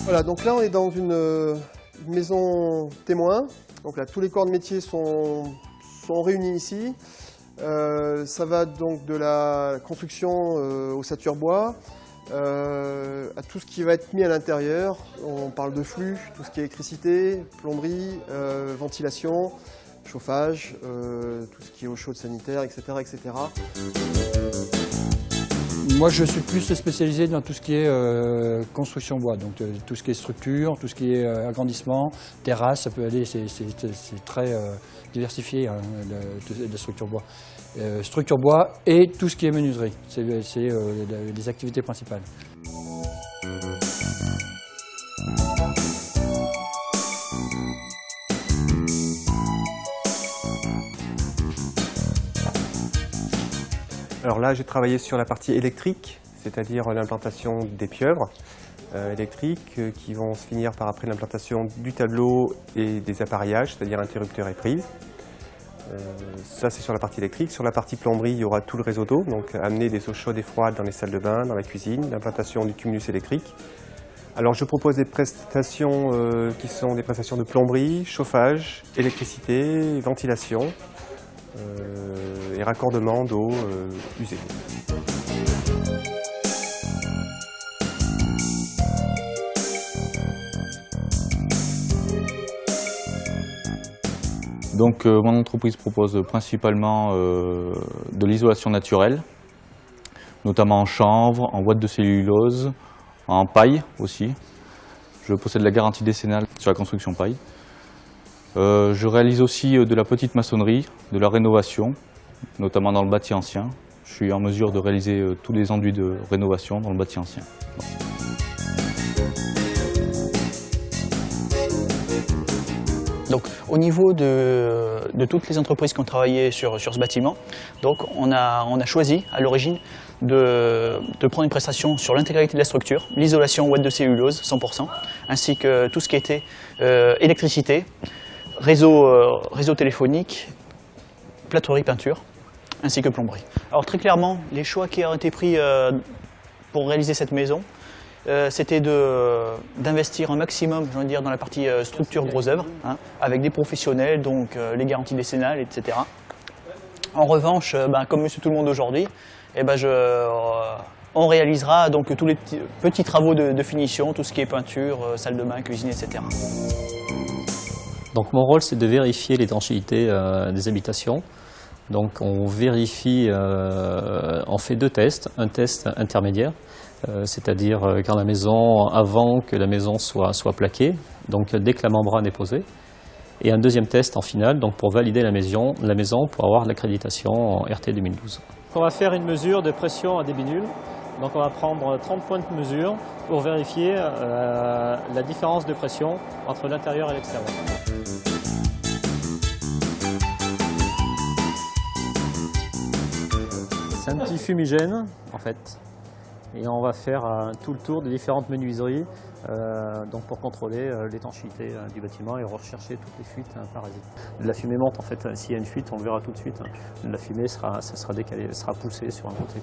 Voilà, donc là on est dans une maison témoin. Donc là tous les corps de métier sont réunis ici. Ça va donc de la construction ossature bois à tout ce qui va être mis à l'intérieur. On parle de flux, tout ce qui est électricité, plomberie, ventilation, chauffage, tout ce qui est eau chaude sanitaire, etc., etc. Moi, je suis plus spécialisé dans tout ce qui est construction bois, donc tout ce qui est structure, tout ce qui est agrandissement, terrasse, ça peut aller, c'est très diversifié, hein, la structure bois. Structure bois et tout ce qui est menuiserie, c'est les activités principales. Alors là, j'ai travaillé sur la partie électrique, c'est-à-dire l'implantation des pieuvres électriques qui vont se finir par après l'implantation du tableau et des appareillages, c'est-à-dire interrupteurs et prises. Ça, c'est sur la partie électrique. Sur la partie plomberie, il y aura tout le réseau d'eau, donc amener des eaux chaudes et froides dans les salles de bain, dans la cuisine, l'implantation du cumulus électrique. Alors je propose des prestations qui sont des prestations de plomberie, chauffage, électricité, ventilation. Et raccordement d'eau usée. Donc mon entreprise propose principalement de l'isolation naturelle, notamment en chanvre, en ouate de cellulose, en paille aussi. Je possède la garantie décennale sur la construction paille. Je réalise aussi de la petite maçonnerie, de la rénovation, notamment dans le bâti ancien. Je suis en mesure de réaliser tous les enduits de rénovation dans le bâti ancien. Donc, au niveau de toutes les entreprises qui ont travaillé sur ce bâtiment, donc on a choisi à l'origine de prendre une prestation sur l'intégralité de la structure, l'isolation ouate de cellulose 100%, ainsi que tout ce qui était électricité, réseau téléphonique, plâtrerie, peinture, ainsi que plomberie. Alors très clairement, les choix qui ont été pris pour réaliser cette maison, c'était d'investir un maximum, je veux dire, dans la partie structure gros œuvre, hein, avec des professionnels, donc les garanties décennales, etc. En revanche, comme monsieur tout le monde aujourd'hui, on réalisera donc tous les petits travaux de finition, tout ce qui est peinture, salle de bain, cuisine, etc. Donc mon rôle, c'est de vérifier l'étanchéité des habitations. Donc on vérifie, on fait deux tests, un test intermédiaire, c'est-à-dire quand la maison, avant que la maison soit plaquée, donc dès que la membrane est posée, et un deuxième test en finale, donc pour valider la maison pour avoir l'accréditation en RT 2012. On va faire une mesure de pression à débit nul. Donc on va prendre 30 points de mesure pour vérifier la différence de pression entre l'intérieur et l'extérieur. C'est un petit fumigène en fait. Et on va faire tout le tour des différentes menuiseries donc pour contrôler l'étanchéité du bâtiment et rechercher toutes les fuites parasites. La fumée monte en fait, s'il y a une fuite on le verra tout de suite. La fumée sera décalée, sera poussée sur un côté.